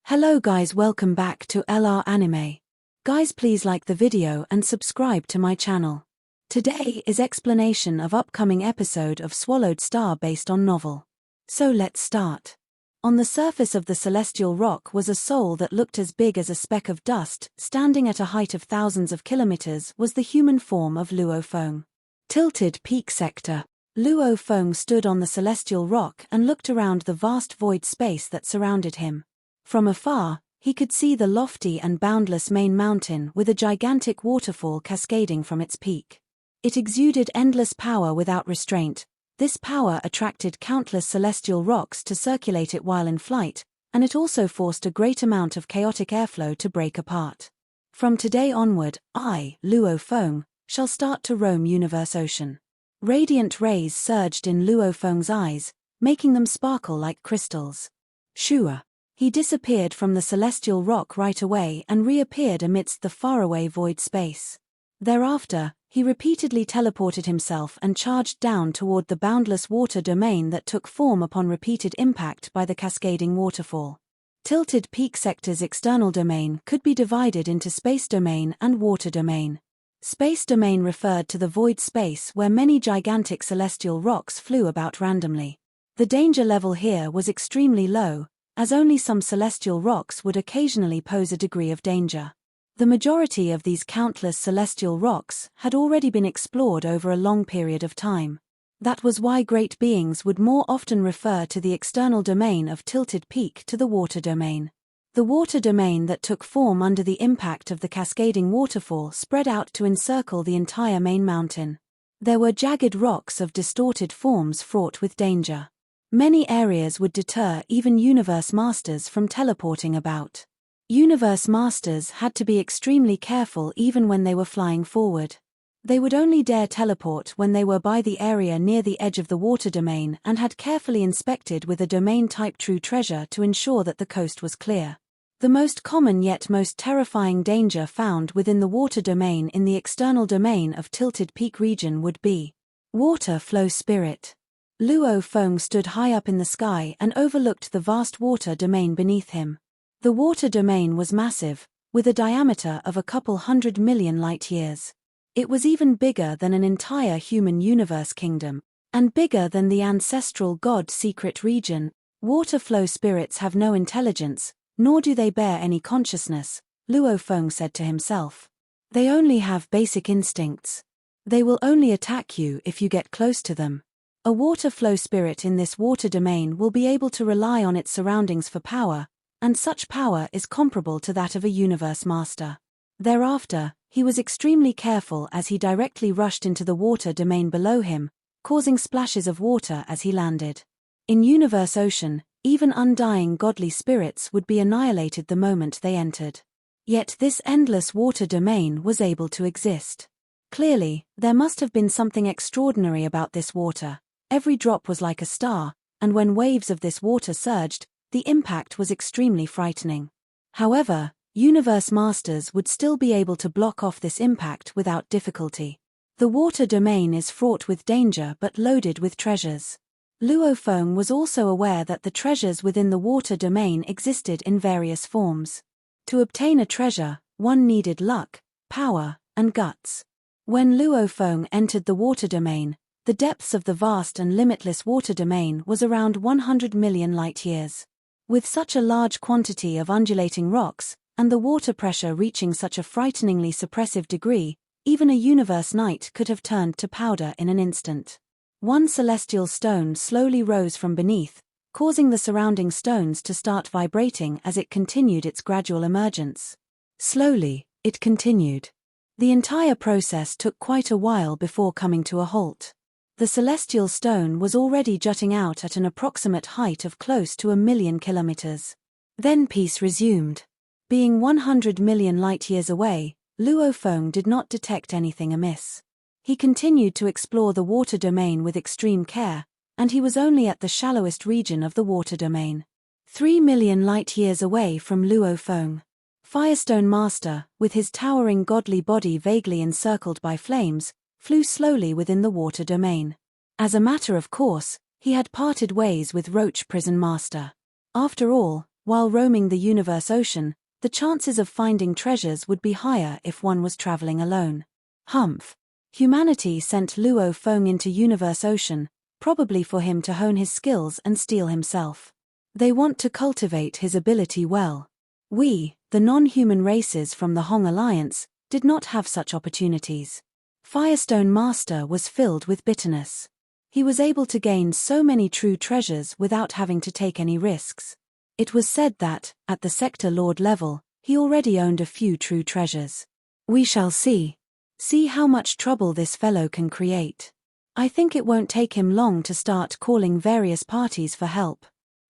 Hello guys, welcome back to LR Anime. Guys, please like the video and subscribe to my channel. Today is explanation of upcoming episode of Swallowed Star based on novel. So let's start. On the surface of the celestial rock was a soul that looked as big as a speck of dust. Standing at a height of thousands of kilometers was the human form of Luo Feng. Tilted Peak Sector. Luo Feng stood on the celestial rock and looked around the vast void space that surrounded him. From afar, he could see the lofty and boundless main mountain with a gigantic waterfall cascading from its peak. It exuded endless power without restraint. This power attracted countless celestial rocks to circulate it while in flight, and it also forced a great amount of chaotic airflow to break apart. From today onward, I, Luo Feng, shall start to roam Universe Ocean. Radiant rays surged in Luo Feng's eyes, making them sparkle like crystals. Shua. He disappeared from the celestial rock right away and reappeared amidst the faraway void space. Thereafter, he repeatedly teleported himself and charged down toward the boundless water domain that took form upon repeated impact by the cascading waterfall. Tilted Peak Sector's external domain could be divided into space domain and water domain. Space domain referred to the void space where many gigantic celestial rocks flew about randomly. The danger level here was extremely low, as only some celestial rocks would occasionally pose a degree of danger. The majority of these countless celestial rocks had already been explored over a long period of time. That was why great beings would more often refer to the external domain of Tilted Peak to the water domain. The water domain that took form under the impact of the cascading waterfall spread out to encircle the entire main mountain. There were jagged rocks of distorted forms fraught with danger. Many areas would deter even Universe Masters from teleporting about. Universe Masters had to be extremely careful even when they were flying forward. They would only dare teleport when they were by the area near the edge of the water domain and had carefully inspected with a domain-type true treasure to ensure that the coast was clear. The most common yet most terrifying danger found within the water domain in the external domain of Tilted Peak region would be Water Flow Spirit. Luo Feng stood high up in the sky and overlooked the vast water domain beneath him. The water domain was massive, with a diameter of a couple 100 million light-years. It was even bigger than an entire human universe kingdom, and bigger than the ancestral god secret region. Water flow spirits have no intelligence, nor do they bear any consciousness, Luo Feng said to himself. They only have basic instincts. They will only attack you if you get close to them. A water flow spirit in this water domain will be able to rely on its surroundings for power, and such power is comparable to that of a universe master. Thereafter, he was extremely careful as he directly rushed into the water domain below him, causing splashes of water as he landed. In Universe Ocean, even undying godly spirits would be annihilated the moment they entered. Yet this endless water domain was able to exist. Clearly, there must have been something extraordinary about this water. Every drop was like a star, and when waves of this water surged, the impact was extremely frightening. However, Universe Masters would still be able to block off this impact without difficulty. The water domain is fraught with danger but loaded with treasures. Luo Feng was also aware that the treasures within the water domain existed in various forms. To obtain a treasure, one needed luck, power, and guts. When Luo Feng entered the water domain, the depths of the vast and limitless water domain was around 100 million light-years. With such a large quantity of undulating rocks, and the water pressure reaching such a frighteningly suppressive degree, even a universe knight could have turned to powder in an instant. One celestial stone slowly rose from beneath, causing the surrounding stones to start vibrating as it continued its gradual emergence. Slowly, it continued. The entire process took quite a while before coming to a halt. The celestial stone was already jutting out at an approximate height of close to 1,000,000 kilometers. Then peace resumed. Being 100 million light-years away, Luo Feng did not detect anything amiss. He continued to explore the water domain with extreme care, and he was only at the shallowest region of the water domain. 3 million light-years away from Luo Feng. Firestone Master, with his towering godly body vaguely encircled by flames, flew slowly within the water domain. As a matter of course, he had parted ways with Roach Prison Master. After all, While roaming the universe ocean, the chances of finding treasures would be higher if one was traveling alone. Humph. Humanity sent Luo Feng into universe ocean, probably for him to hone his skills and steal himself. They want to cultivate his ability well. We, the non-human races from the Hong Alliance, did not have such opportunities. Firestone Master was filled with bitterness. He was able to gain so many true treasures without having to take any risks. It was said that, at the Sector Lord level, he already owned a few true treasures. We shall see. See how much trouble this fellow can create. I think it won't take him long to start calling various parties for help.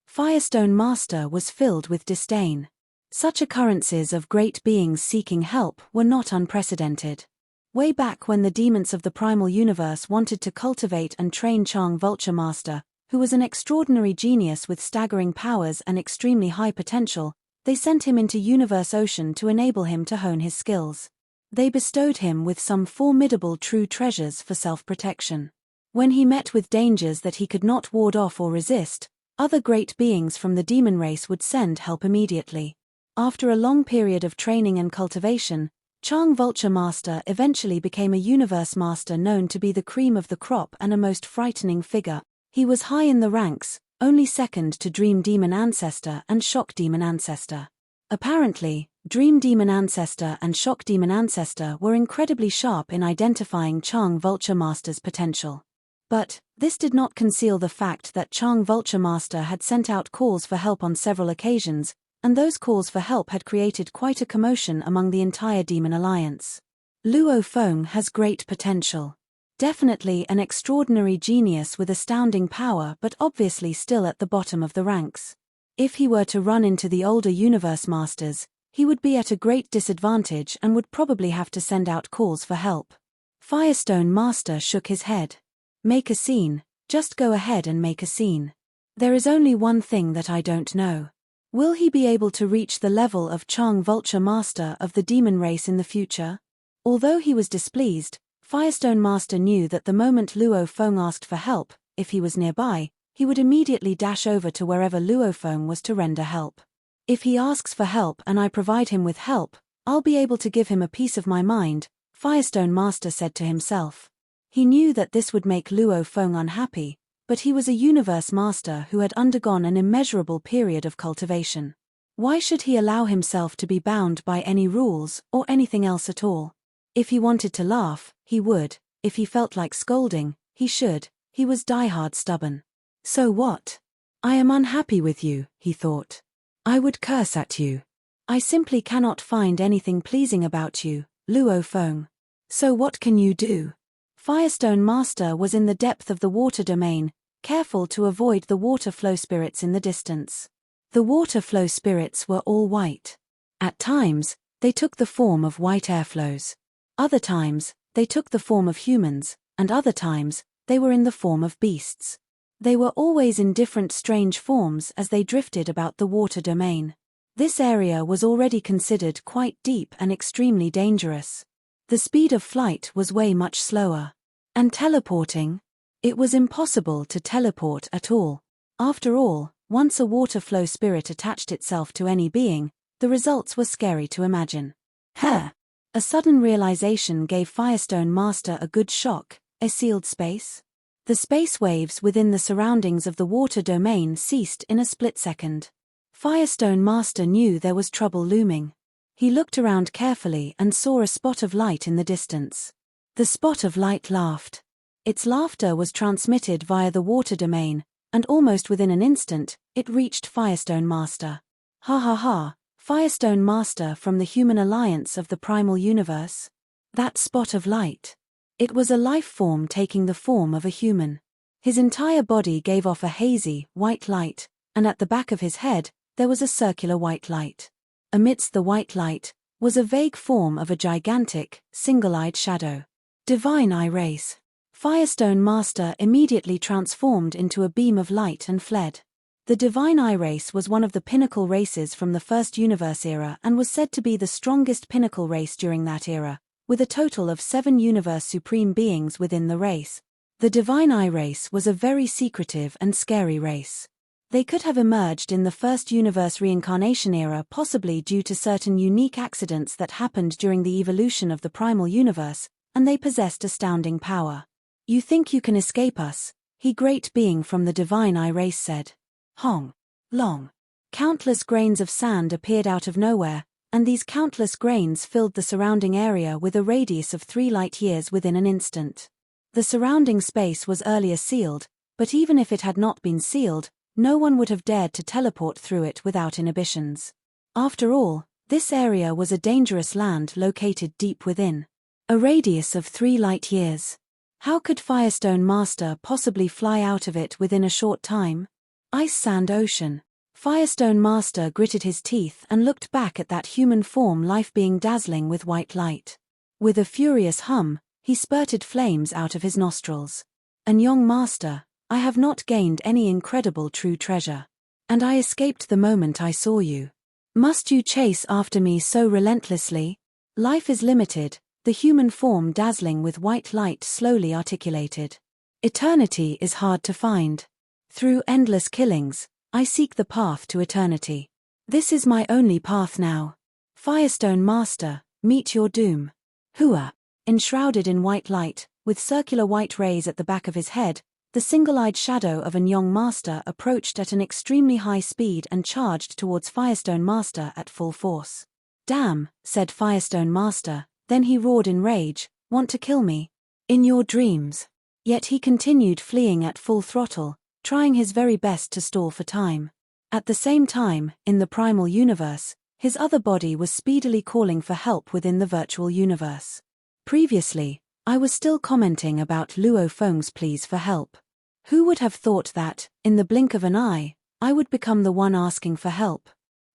Firestone Master was filled with disdain. Such occurrences of great beings seeking help were not unprecedented. Way back when the demons of the primal universe wanted to cultivate and train Chang Vulture Master, who was an extraordinary genius with staggering powers and extremely high potential, they sent him into Universe Ocean to enable him to hone his skills. They bestowed him with some formidable true treasures for self-protection. When he met with dangers that he could not ward off or resist, other great beings from the demon race would send help immediately. After a long period of training and cultivation, Chang Vulture Master eventually became a Universe Master known to be the cream of the crop and a most frightening figure. He was high in the ranks, only second to Dream Demon Ancestor and Shock Demon Ancestor. Apparently, Dream Demon Ancestor and Shock Demon Ancestor were incredibly sharp in identifying Chang Vulture Master's potential. But, this did not conceal the fact that Chang Vulture Master had sent out calls for help on several occasions, and those calls for help had created quite a commotion among the entire Demon Alliance. Luo Feng has great potential. Definitely an extraordinary genius with astounding power, but obviously still at the bottom of the ranks. If he were to run into the older Universe Masters, he would be at a great disadvantage and would probably have to send out calls for help. Firestone Master shook his head. Make a scene, just go ahead and make a scene. There is only one thing that I don't know. Will he be able to reach the level of Chang Vulture Master of the demon race in the future? Although he was displeased, Firestone Master knew that the moment Luo Feng asked for help, if he was nearby, he would immediately dash over to wherever Luo Feng was to render help. If he asks for help and I provide him with help, I'll be able to give him a piece of my mind, Firestone Master said to himself. He knew that this would make Luo Feng unhappy, but he was a Universe Master who had undergone an immeasurable period of cultivation. Why should he allow himself to be bound by any rules or anything else at all? If he wanted to laugh, he would. If he felt like scolding, he should. He was diehard stubborn. So what? I am unhappy with you, he thought. I would curse at you. I simply cannot find anything pleasing about you, Luo Feng. So what can you do? Firestone Master was in the depth of the water domain, careful to avoid the water flow spirits in the distance. The water flow spirits were all white. At times, they took the form of white airflows. Other times, they took the form of humans, and other times, they were in the form of beasts. They were always in different strange forms as they drifted about the water domain. This area was already considered quite deep and extremely dangerous. The speed of flight was way much slower. And teleporting? It was impossible to teleport at all. After all, once a water flow spirit attached itself to any being, the results were scary to imagine. A sudden realization gave Firestone Master a good shock. A sealed space? The space waves within the surroundings of the water domain ceased in a split second. Firestone Master knew there was trouble looming. He looked around carefully and saw a spot of light in the distance. The spot of light laughed. Its laughter was transmitted via the water domain, and almost within an instant, it reached Firestone Master. Ha ha ha, Firestone Master from the human alliance of the primal universe? That spot of light. It was a life form taking the form of a human. His entire body gave off a hazy, white light, and at the back of his head, there was a circular white light. Amidst the white light, was a vague form of a gigantic, single-eyed shadow. Divine Eye Race. Firestone Master immediately transformed into a beam of light and fled. The Divine Eye Race was one of the pinnacle races from the First Universe era and was said to be the strongest pinnacle race during that era, with a total of 7 Universe Supreme beings within the race. The Divine Eye Race was a very secretive and scary race. They could have emerged in the first universe reincarnation era, possibly due to certain unique accidents that happened during the evolution of the primal universe, and they possessed astounding power. You think you can escape us, he great being from the divine I race said. Hong. Long. Countless grains of sand appeared out of nowhere, and these countless grains filled the surrounding area with a radius of 3 light-years within an instant. The surrounding space was earlier sealed, but even if it had not been sealed, no one would have dared to teleport through it without inhibitions. After all, this area was a dangerous land located deep within. A radius of 3 light-years. How could Firestone Master possibly fly out of it within a short time? Ice Sand Ocean. Firestone Master gritted his teeth and looked back at that human form life being dazzling with white light. With a furious hum, he spurted flames out of his nostrils. And young Master, I have not gained any incredible true treasure. And I escaped the moment I saw you. Must you chase after me so relentlessly? Life is limited, the human form dazzling with white light slowly articulated. Eternity is hard to find. Through endless killings, I seek the path to eternity. This is my only path now. Firestone Master, meet your doom. Hua. Enshrouded in white light, with circular white rays at the back of his head, the single-eyed shadow of Nyong Master approached at an extremely high speed and charged towards Firestone Master at full force. Damn, said Firestone Master, then he roared in rage, want to kill me? In your dreams. Yet he continued fleeing at full throttle, trying his very best to stall for time. At the same time, in the primal universe, his other body was speedily calling for help within the virtual universe. Previously, I was still commenting about Luo Feng's pleas for help. Who would have thought that, in the blink of an eye, I would become the one asking for help?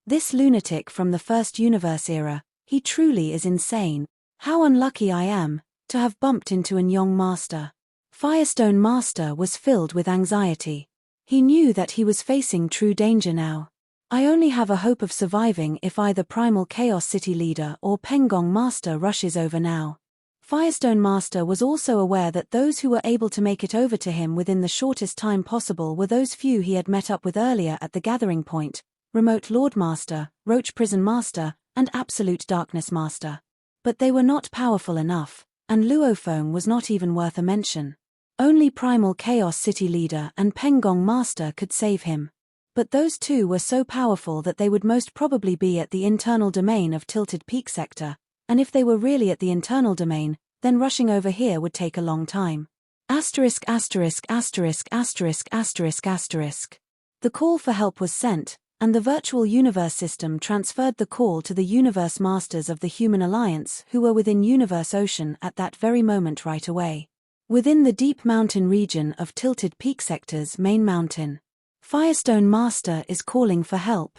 This lunatic from the first universe era, he truly is insane. How unlucky I am, to have bumped into Nyong Master. Firestone Master was filled with anxiety. He knew that he was facing true danger now. I only have a hope of surviving if either Primal Chaos City Leader or Pengong Master rushes over now. Firestone Master was also aware that those who were able to make it over to him within the shortest time possible were those few he had met up with earlier at the gathering point, Remote Lord Master, Roach Prison Master, and Absolute Darkness Master. But they were not powerful enough, and Luofeng was not even worth a mention. Only Primal Chaos City Leader and Pengong Master could save him. But those two were so powerful that they would most probably be at the internal domain of Tilted Peak Sector, and if they were really at the internal domain, then rushing over here would take a long time. Asterisk asterisk asterisk asterisk asterisk asterisk. The call for help was sent, and the virtual universe system transferred the call to the universe masters of the Human Alliance who were within Universe Ocean at that very moment right away. Within the deep mountain region of Tilted Peak Sector's main mountain, Firestone Master is calling for help.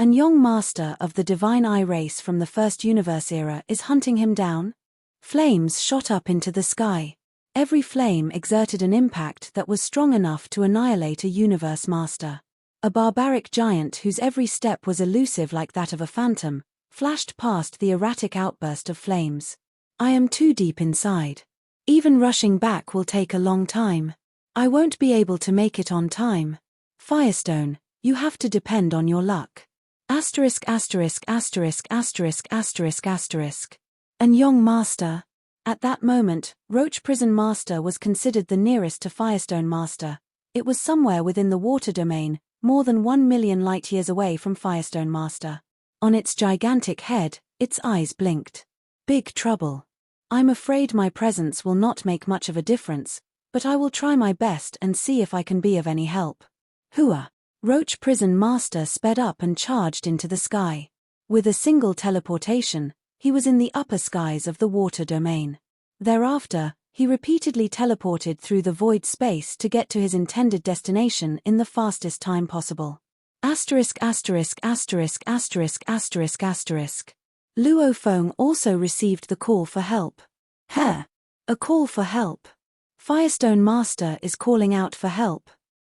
Nyong Master of the Divine Eye race from the first universe era is hunting him down. Flames shot up into the sky. Every flame exerted an impact that was strong enough to annihilate a universe master. A barbaric giant whose every step was elusive like that of a phantom, flashed past the erratic outburst of flames. I am too deep inside. Even rushing back will take a long time. I won't be able to make it on time. Firestone, you have to depend on your luck. Asterisk asterisk asterisk asterisk asterisk asterisk. Nyong Master. At that moment, Roach Prison Master was considered the nearest to Firestone Master. It was somewhere within the water domain, more than 1 million light-years away from Firestone Master. On its gigantic head, its eyes blinked. Big trouble. I'm afraid my presence will not make much of a difference, but I will try my best and see if I can be of any help. Hua. Roach Prison Master sped up and charged into the sky. With a single teleportation, he was in the upper skies of the water domain. Thereafter, he repeatedly teleported through the void space to get to his intended destination in the fastest time possible. Asterisk asterisk asterisk asterisk asterisk asterisk. Luofeng also received the call for help. A call for help. Firestone Master is calling out for help.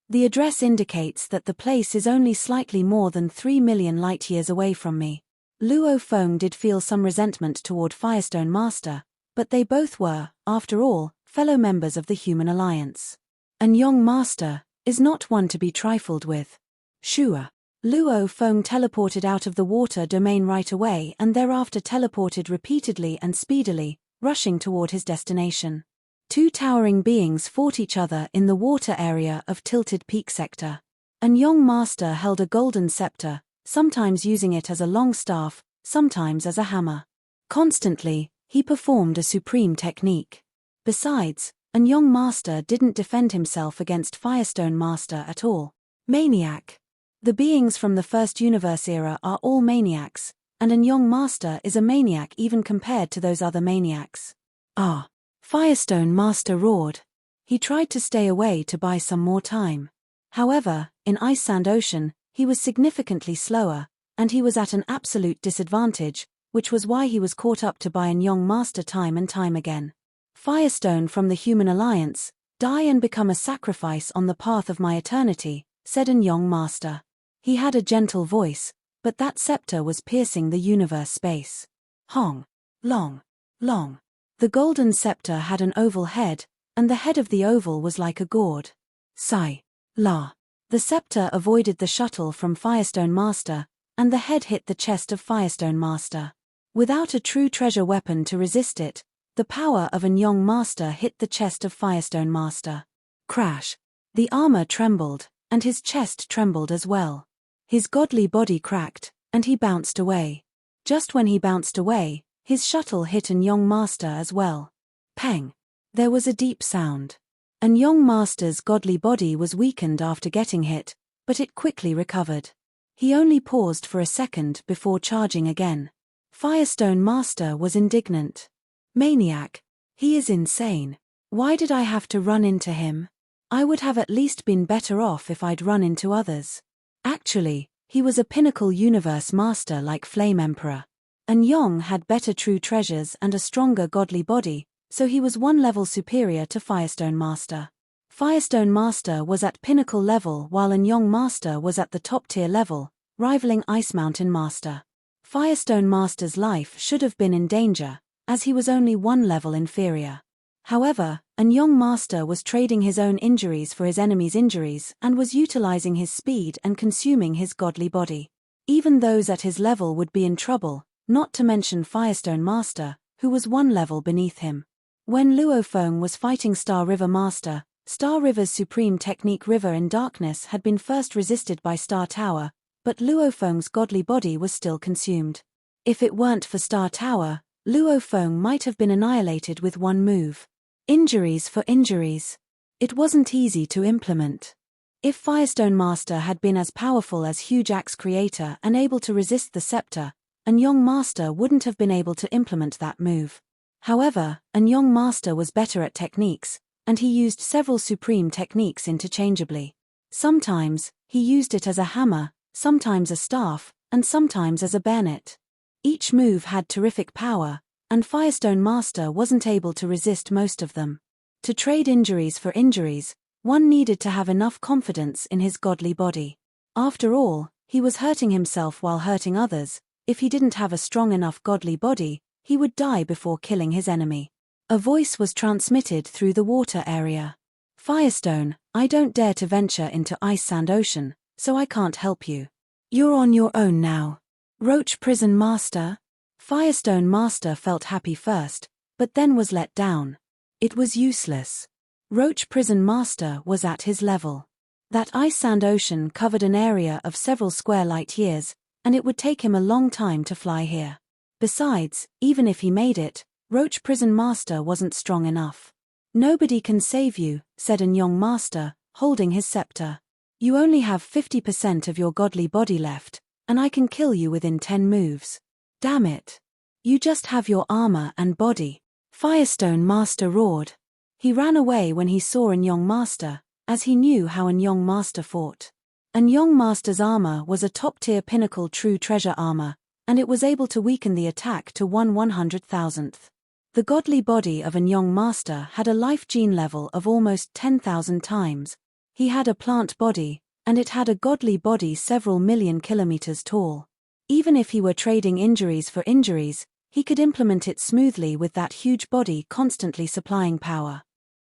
The address indicates that the place is only slightly more than 3 million light-years away from me. Luofeng did feel some resentment toward Firestone Master, but they both were, after all, fellow members of the Human Alliance. Nyong Master is not one to be trifled with. Shua. Luo Feng teleported out of the water domain right away and thereafter teleported repeatedly and speedily, rushing toward his destination. Two towering beings fought each other in the water area of Tilted Peak sector. An young master held a golden scepter, sometimes using it as a long staff, sometimes as a hammer. Constantly, he performed a supreme technique. Besides, an young master didn't defend himself against Firestone Master at all. Maniac. The beings from the first universe era are all maniacs, and an young master is a maniac even compared to those other maniacs. Ah! Firestone Master roared. He tried to stay away to buy some more time. However, in Ice Sand Ocean, he was significantly slower, and he was at an absolute disadvantage, which was why he was caught up to by an young master time and time again. Firestone from the Human Alliance, die and become a sacrifice on the path of my eternity, said an young master. He had a gentle voice, but that scepter was piercing the universe space. Hong. Long. Long. The golden scepter had an oval head, and the head of the oval was like a gourd. Sai. La. The scepter avoided the shuttle from Firestone Master, and the head hit the chest of Firestone Master. Without a true treasure weapon to resist it, the power of an young master hit the chest of Firestone Master. Crash. The armor trembled, and his chest trembled as well. His godly body cracked, and he bounced away. Just when he bounced away, his shuttle hit an young master as well. Peng. There was a deep sound. An young master's godly body was weakened after getting hit, but it quickly recovered. He only paused for a second before charging again. Firestone Master was indignant. Maniac. He is insane. Why did I have to run into him? I would have at least been better off if I'd run into others. Actually, he was a pinnacle universe master like Flame Emperor. An Yong had better true treasures and a stronger godly body, so he was one level superior to Firestone Master. Firestone Master was at pinnacle level while An Yong Master was at the top tier level, rivaling Ice Mountain Master. Firestone Master's life should have been in danger, as he was only one level inferior. However, An Yong Master was trading his own injuries for his enemy's injuries and was utilizing his speed and consuming his godly body. Even those at his level would be in trouble, not to mention Firestone Master, who was one level beneath him. When Luofeng was fighting Star River Master, Star River's supreme technique River in Darkness had been first resisted by Star Tower, but Luofeng's godly body was still consumed. If it weren't for Star Tower, Luofeng might have been annihilated with one move. Injuries for injuries. It wasn't easy to implement. If Firestone Master had been as powerful as Huge Axe Creator and able to resist the scepter, An Yong Master wouldn't have been able to implement that move. However, An Yong Master was better at techniques, and he used several supreme techniques interchangeably. Sometimes, he used it as a hammer, sometimes a staff, and sometimes as a bayonet. Each move had terrific power, and Firestone Master wasn't able to resist most of them. To trade injuries for injuries, one needed to have enough confidence in his godly body. After all, he was hurting himself while hurting others. If he didn't have a strong enough godly body, he would die before killing his enemy. A voice was transmitted through the water area. Firestone, I don't dare to venture into Ice Sand Ocean, so I can't help you. You're on your own now. Roach Prison Master? Firestone Master felt happy first, but then was let down. It was useless. Roach Prison Master was at his level. That Ice Sand Ocean covered an area of several square light years, and it would take him a long time to fly here. Besides, even if he made it, Roach Prison Master wasn't strong enough. Nobody can save you, said An Yong Master, holding his scepter. You only have 50% of your godly body left, and I can kill you within 10 moves. Damn it. You just have your armor and body. Firestone Master roared. He ran away when he saw An Yong Master, as he knew how An Yong Master fought. An Yong Master's armor was a top-tier pinnacle true treasure armor, and it was able to weaken the attack to 1/100,000th. The godly body of An Yong Master had a life gene level of almost 10,000 times. He had a plant body, and it had a godly body several million kilometers tall. Even if he were trading injuries for injuries, he could implement it smoothly with that huge body constantly supplying power.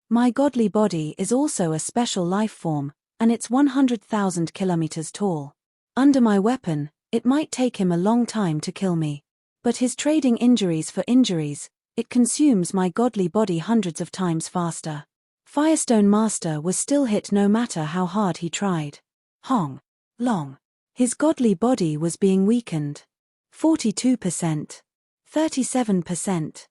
My godly body is also a special life form, and it's 100,000 kilometers tall. Under my weapon, it might take him a long time to kill me. But his trading injuries for injuries, it consumes my godly body hundreds of times faster. Firestone Master was still hit no matter how hard he tried. Hong. Long. His godly body was being weakened. 42%. 37%.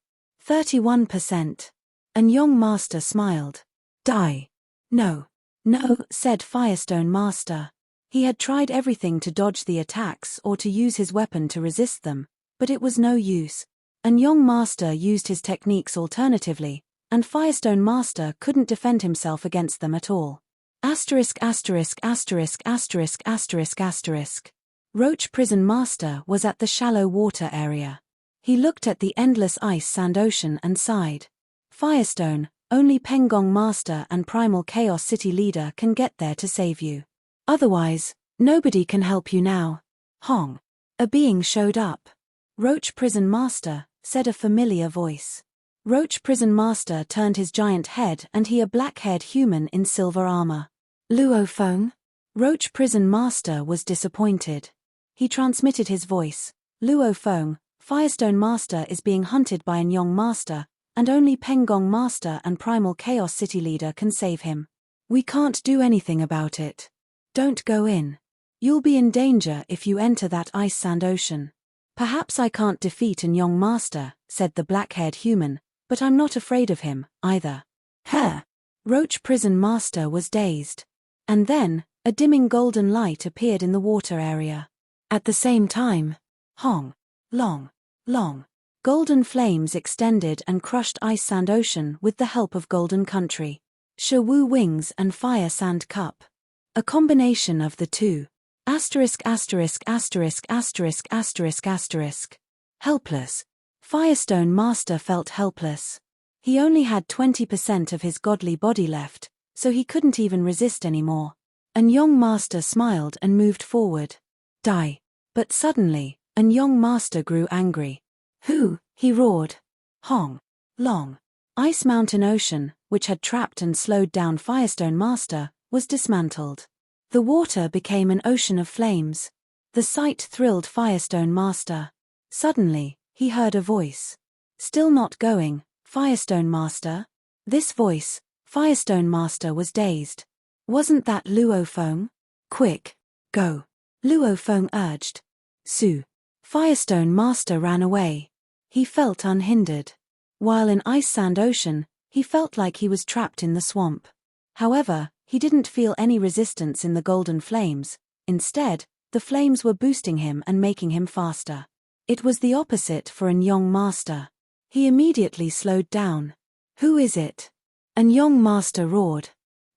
31%. And young Master smiled. Die. No. No, said Firestone Master. He had tried everything to dodge the attacks or to use his weapon to resist them, but it was no use. And young Master used his techniques alternatively, and Firestone Master couldn't defend himself against them at all. Asterisk asterisk asterisk asterisk asterisk asterisk. Roach Prison Master was at the shallow water area. He looked at the endless ice sand ocean and sighed. Firestone, only Pengong Master and Primal Chaos City Leader can get there to save you. Otherwise, nobody can help you now. Hong. A being showed up. Roach Prison Master, said a familiar voice. Roach Prison Master turned his giant head and he a black-haired human in silver armor. Luo Feng? Roach Prison Master was disappointed. He transmitted his voice. Luo Feng, Firestone Master is being hunted by an Yong Master, and only Pengong Master and Primal Chaos City Leader can save him. We can't do anything about it. Don't go in. You'll be in danger if you enter that ice sand ocean. Perhaps I can't defeat an Yong Master, said the black-haired human, but I'm not afraid of him, either. Huh. Roach Prison Master was dazed. And then, a dimming golden light appeared in the water area. At the same time, Hong. Long. Long. Golden flames extended and crushed ice sand ocean with the help of Golden Country. Shawu wings and fire sand cup. A combination of the two. Asterisk asterisk asterisk asterisk asterisk asterisk. Helpless. Firestone Master felt helpless. He only had 20% of his godly body left, so he couldn't even resist anymore. An Yong Master smiled and moved forward. Die. But suddenly, An Yong Master grew angry. Who? He roared. Hong. Long. Ice Mountain Ocean, which had trapped and slowed down Firestone Master, was dismantled. The water became an ocean of flames. The sight thrilled Firestone Master. Suddenly, he heard a voice. Still not going, Firestone Master? This voice, Firestone Master was dazed. Wasn't that Luo Feng? Quick, go. Luo Feng urged. Su. Firestone Master ran away. He felt unhindered. While in Ice Sand Ocean, he felt like he was trapped in the swamp. However, he didn't feel any resistance in the golden flames. Instead, the flames were boosting him and making him faster. It was the opposite for An Yong Master. He immediately slowed down. Who is it? An Yong Master roared.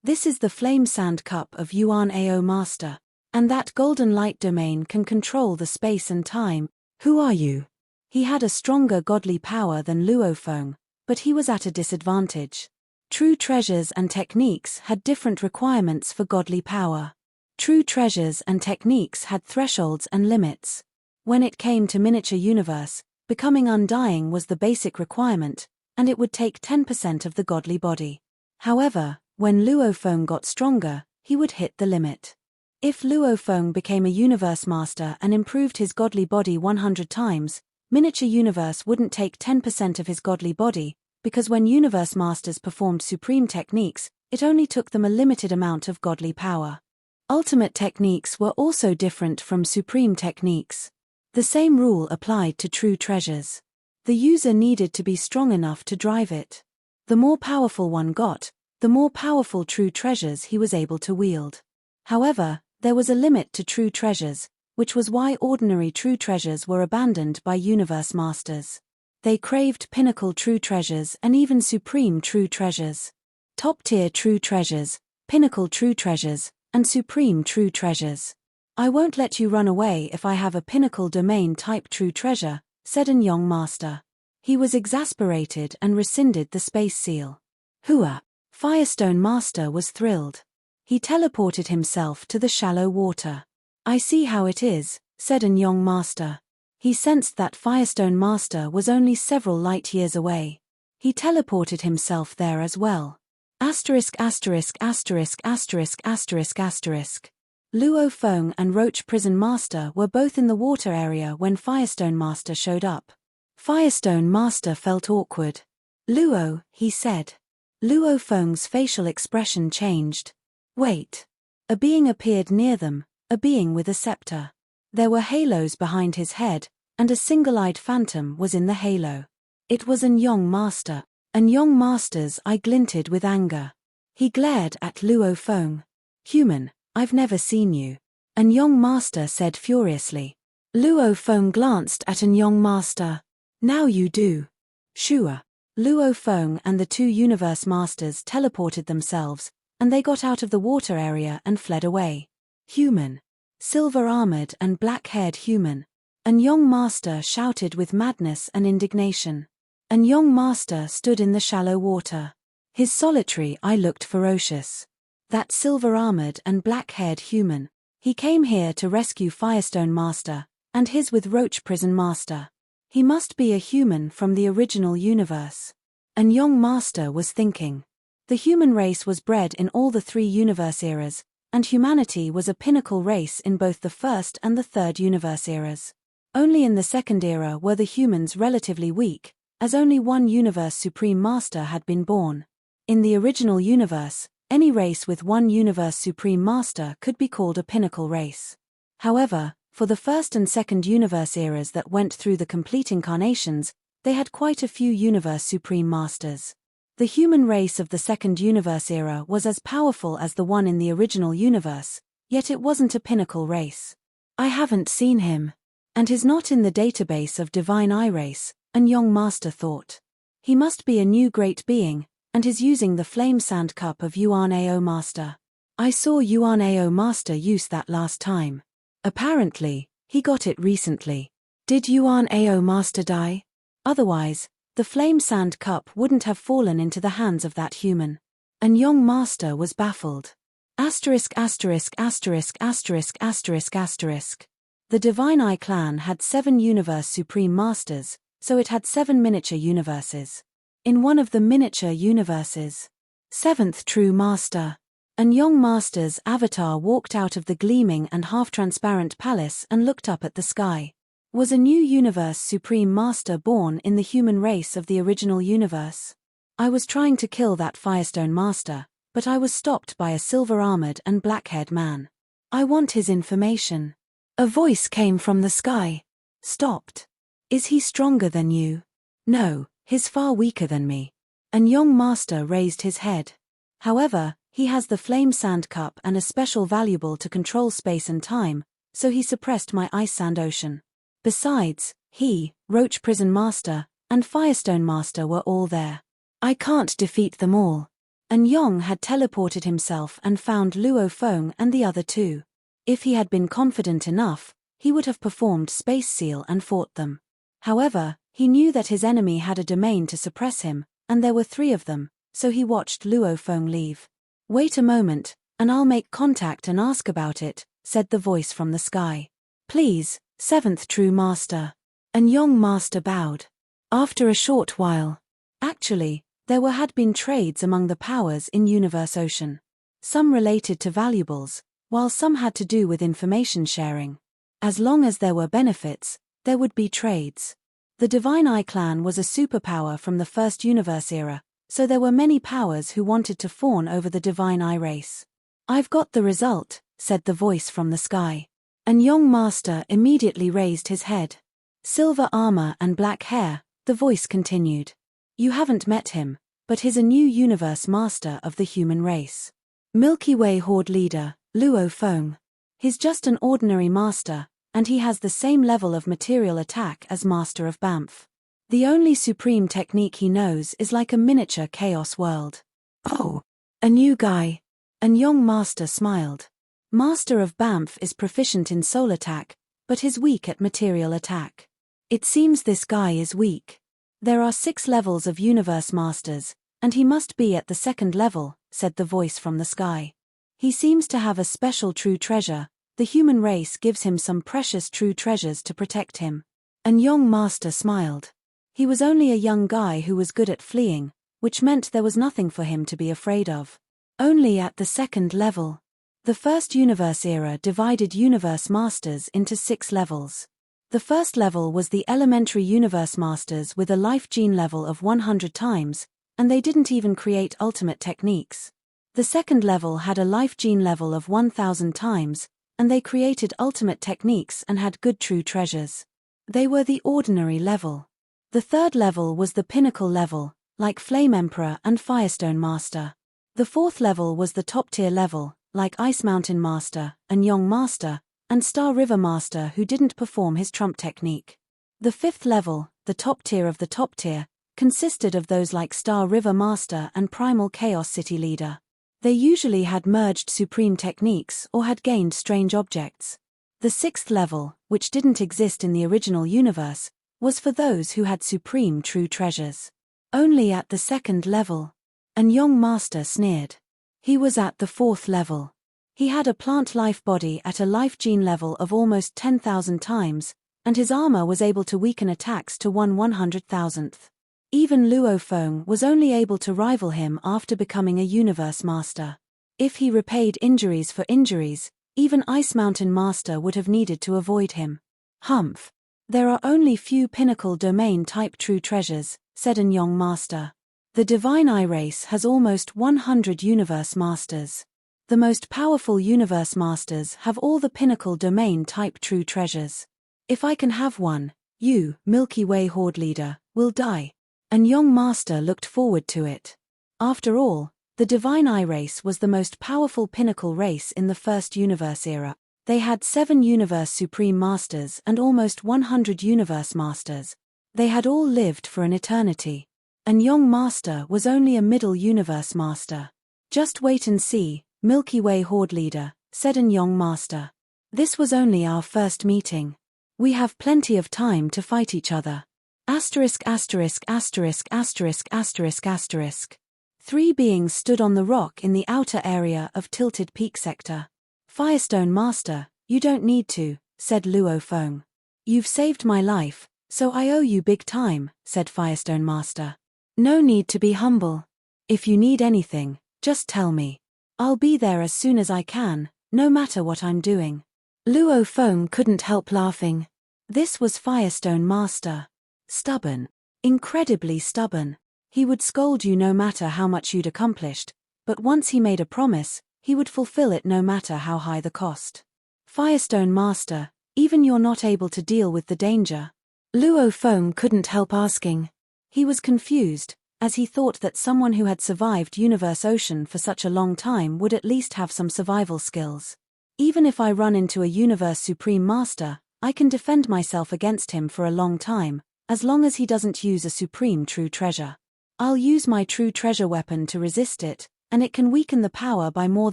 This is the Flame Sand Cup of Yuan Ao Master. And that golden light domain can control the space and time. Who are you? He had a stronger godly power than Luo Feng, but he was at a disadvantage. True treasures and techniques had different requirements for godly power. True treasures and techniques had thresholds and limits. When it came to miniature universe, becoming undying was the basic requirement, and it would take 10% of the godly body. However, when Luo Feng got stronger, he would hit the limit. If Luo Feng became a universe master and improved his godly body 100 times, miniature universe wouldn't take 10% of his godly body, because when universe masters performed supreme techniques, it only took them a limited amount of godly power. Ultimate techniques were also different from supreme techniques. The same rule applied to true treasures. The user needed to be strong enough to drive it. The more powerful one got, the more powerful true treasures he was able to wield. However, there was a limit to true treasures, which was why ordinary true treasures were abandoned by universe masters. They craved pinnacle true treasures and even supreme true treasures. Top-tier true treasures, pinnacle true treasures, and supreme true treasures. I won't let you run away if I have a pinnacle domain type true treasure, said An Yong Master. He was exasperated and rescinded the space seal. Hua. Firestone Master was thrilled. He teleported himself to the shallow water. I see how it is, said An Yong Master. He sensed that Firestone Master was only several light years away. He teleported himself there as well. Asterisk asterisk asterisk asterisk asterisk asterisk. Luo Feng and Roach Prison Master were both in the water area when Firestone Master showed up. Firestone Master felt awkward. "Luo," he said. Luo Feng's facial expression changed. "Wait." A being appeared near them, a being with a scepter. There were halos behind his head, and a single-eyed phantom was in the halo. It was an Yong Master. An Yong Master's eye glinted with anger. He glared at Luo Feng. "Human, I've never seen you," An Yong Master said furiously. Luo Feng glanced at An Yong Master. "Now you do." "Sure." Luo Feng and the two Universe Masters teleported themselves, and they got out of the water area and fled away. "Human. Silver-armored and black-haired human." An Yong Master shouted with madness and indignation. An Yong Master stood in the shallow water. His solitary eye looked ferocious. "That silver-armored and black-haired human. He came here to rescue Firestone Master, and his with Roach Prison Master. He must be a human from the original universe." An Yong Master was thinking. The human race was bred in all the three universe eras, and humanity was a pinnacle race in both the first and the third universe eras. Only in the second era were the humans relatively weak, as only one universe supreme master had been born. In the original universe, any race with one universe supreme master could be called a pinnacle race. However, for the first and second universe eras that went through the complete incarnations, they had quite a few universe supreme masters. The human race of the second universe era was as powerful as the one in the original universe, yet it wasn't a pinnacle race. "I haven't seen him. And he's not in the database of Divine Eye Race," An Yong Master thought. "He must be a new great being, and is using the flame sand cup of Yuan Ao Master. I saw Yuan Ao Master use that last time. Apparently, he got it recently. Did Yuan Ao Master die? Otherwise, the flame sand cup wouldn't have fallen into the hands of that human." An Yong Master was baffled. Asterisk asterisk asterisk asterisk asterisk asterisk. The Divine Eye clan had 7 Universe Supreme Masters, so it had 7 miniature universes. In one of the miniature universes, 7th True Master, An Yong Master's avatar walked out of the gleaming and half-transparent palace and looked up at the sky. Was a new Universe Supreme Master born in the human race of the original universe? "I was trying to kill that Firestone Master, but I was stopped by a silver-armored and black-haired man. I want his information." A voice came from the sky. "Stopped? Is he stronger than you?" "No, he's far weaker than me." An Yong Master raised his head. "However, he has the flame sand cup and a special valuable to control space and time, so he suppressed my ice sand ocean. Besides, he, Roach Prison Master, and Firestone Master were all there. I can't defeat them all." An Yong had teleported himself and found Luo Feng and the other two. If he had been confident enough, he would have performed Space Seal and fought them. However, he knew that his enemy had a domain to suppress him, and there were 3 of them, so he watched Luo Feng leave. "Wait a moment, and I'll make contact and ask about it," said the voice from the sky. "Please, 7th True Master." An Yong Master bowed. After a short while. Actually, there had been trades among the powers in Universe Ocean. Some related to valuables, while some had to do with information sharing. As long as there were benefits, there would be trades. The Divine Eye clan was a superpower from the first universe era, so there were many powers who wanted to fawn over the Divine Eye race. "I've got the result," said the voice from the sky. An Yong Master immediately raised his head. "Silver armor and black hair," the voice continued. "You haven't met him, but he's a new universe master of the human race. Milky Way Horde leader, Luo Feng. He's just an ordinary master, and he has the same level of material attack as Master of Banff. The only supreme technique he knows is like a miniature chaos world." "Oh, a new guy." An Yong Master smiled. "Master of Banff is proficient in soul attack, but is weak at material attack. It seems this guy is weak. There are 6 levels of Universe Masters, and he must be at the 2nd level," said the voice from the sky. "He seems to have a special true treasure. The human race gives him some precious true treasures to protect him." An Yong Master smiled. He was only a young guy who was good at fleeing, which meant there was nothing for him to be afraid of. "Only at the 2nd level. The first universe era divided universe masters into 6 levels. The first level was the elementary universe masters with a life gene level of 100 times, and they didn't even create ultimate techniques. The second level had a life gene level of 1000 times, and they created ultimate techniques and had good true treasures. They were the ordinary level. The third level was the pinnacle level, like Flame Emperor and Firestone Master. The fourth level was the top-tier level, like Ice Mountain Master, and Yong Master, and Star River Master who didn't perform his trump technique. The fifth level, the top tier of the top tier, consisted of those like Star River Master and Primal Chaos City Leader. They usually had merged supreme techniques or had gained strange objects. The sixth level, which didn't exist in the original universe, was for those who had supreme true treasures. Only at the second level. And Yong Master sneered. He was at the fourth level. He had a plant life body at a life gene level of almost 10,000 times, and his armor was able to weaken attacks to 1/100,000th. Even Luofeng was only able to rival him after becoming a universe master. If he repaid injuries for injuries, even Ice Mountain Master would have needed to avoid him. Humph. There are only few pinnacle domain type true treasures, said an Yong Master. The Divine Eye race has almost 100 universe masters. The most powerful universe masters have all the pinnacle domain type true treasures. If I can have one, you, Milky Way Horde Leader, will die. And Yong Master looked forward to it. After all, the Divine Eye race was the most powerful pinnacle race in the first universe era. They had 7 universe supreme masters and almost 100 universe masters. They had all lived for an eternity. And Yong Master was only a middle universe master. Just wait and see, Milky Way Horde Leader, said an Yong Master. This was only our first meeting. We have plenty of time to fight each other. Asterisk asterisk asterisk asterisk asterisk asterisk. 3 beings stood on the rock in the outer area of Tilted Peak Sector. Firestone Master, you don't need to, said Luofeng. You've saved my life, so I owe you big time, said Firestone Master. No need to be humble. If you need anything, just tell me. I'll be there as soon as I can, no matter what I'm doing. Luofeng couldn't help laughing. This was Firestone Master. Stubborn. Incredibly stubborn. He would scold you no matter how much you'd accomplished, but once he made a promise, he would fulfill it no matter how high the cost. Firestone Master, even you're not able to deal with the danger. Luofeng couldn't help asking. He was confused, as he thought that someone who had survived Universe Ocean for such a long time would at least have some survival skills. Even if I run into a Universe Supreme Master, I can defend myself against him for a long time, as long as he doesn't use a supreme true treasure. I'll use my true treasure weapon to resist it, and it can weaken the power by more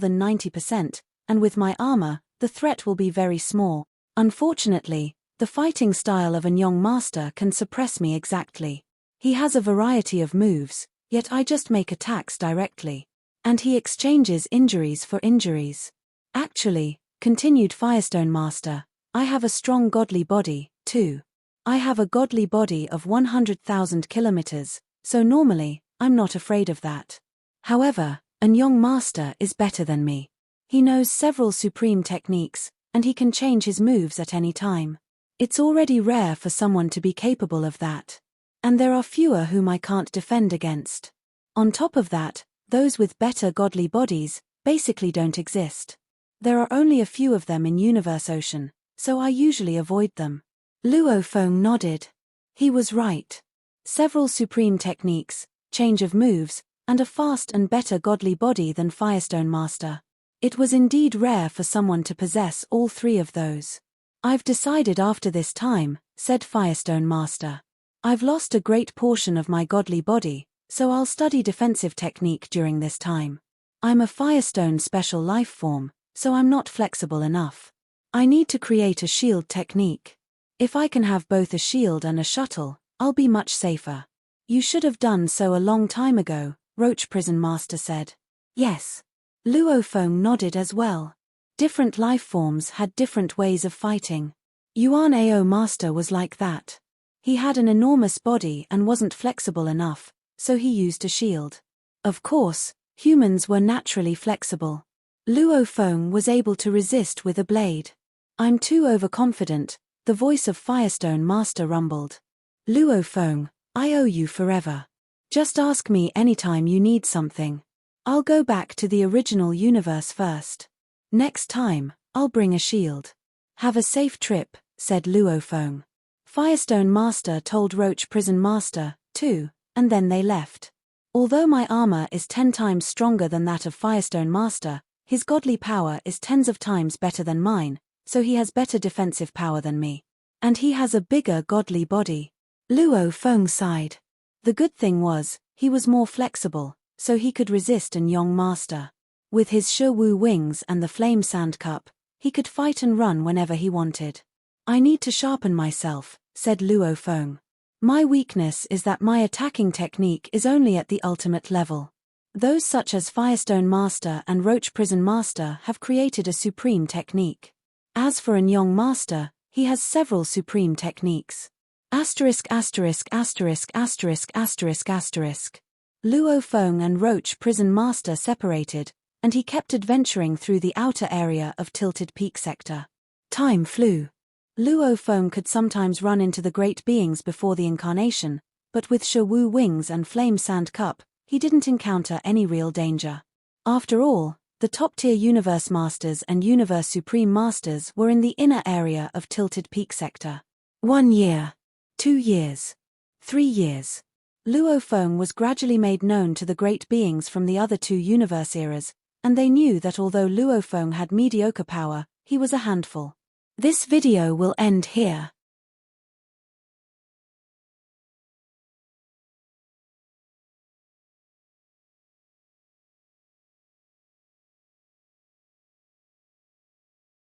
than 90%, and with my armor, the threat will be very small. Unfortunately, the fighting style of an Yong Master can suppress me exactly. He has a variety of moves, yet I just make attacks directly. And he exchanges injuries for injuries. Actually, continued Firestone Master, I have a strong godly body, too. I have a godly body of 100,000 kilometers, so normally, I'm not afraid of that. However, an Yong Master is better than me. He knows several supreme techniques, and he can change his moves at any time. It's already rare for someone to be capable of that. And there are fewer whom I can't defend against. On top of that, those with better godly bodies basically don't exist. There are only a few of them in Universe Ocean, so I usually avoid them. Luofeng nodded. He was right. Several supreme techniques, change of moves, and a fast and better godly body than Firestone Master. It was indeed rare for someone to possess all 3 of those. I've decided after this time, said Firestone Master. I've lost a great portion of my godly body, so I'll study defensive technique during this time. I'm a Firestone special life form, so I'm not flexible enough. I need to create a shield technique. If I can have both a shield and a shuttle, I'll be much safer. You should have done so a long time ago, Roach Prison Master said. Yes. Luofeng nodded as well. Different life forms had different ways of fighting. Yuan Ao Master was like that. He had an enormous body and wasn't flexible enough, so he used a shield. Of course, humans were naturally flexible. Luo Feng was able to resist with a blade. I'm too overconfident, the voice of Firestone Master rumbled. Luo Feng, I owe you forever. Just ask me anytime you need something. I'll go back to the original universe first. Next time, I'll bring a shield. Have a safe trip, said Luo Feng. Firestone Master told Roach Prison Master, too, and then they left. Although my armor is 10 times stronger than that of Firestone Master, his godly power is tens of times better than mine, so he has better defensive power than me. And he has a bigger godly body. Luo Feng sighed. The good thing was, he was more flexible, so he could resist an Yong Master. With his Shi Wu wings and the Flame Sand Cup, he could fight and run whenever he wanted. I need to sharpen myself, said Luo Feng. My weakness is that my attacking technique is only at the ultimate level. Those such as Firestone Master and Roach Prison Master have created a supreme technique. As for an Yong Master, he has several supreme techniques. Asterisk asterisk asterisk asterisk asterisk asterisk. Luo Feng and Roach Prison Master separated, and he kept adventuring through the outer area of Tilted Peak Sector. Time flew. Luo Feng could sometimes run into the great beings before the incarnation, but with Shi Wu wings and Flame Sand Cup, he didn't encounter any real danger. After all, the top-tier Universe Masters and Universe Supreme Masters were in the inner area of Tilted Peak Sector. 1 year. 2 years. 3 years. Luo Feng was gradually made known to the great beings from the other 2 universe eras, and they knew that although Luo Feng had mediocre power, he was a handful. This video will end here.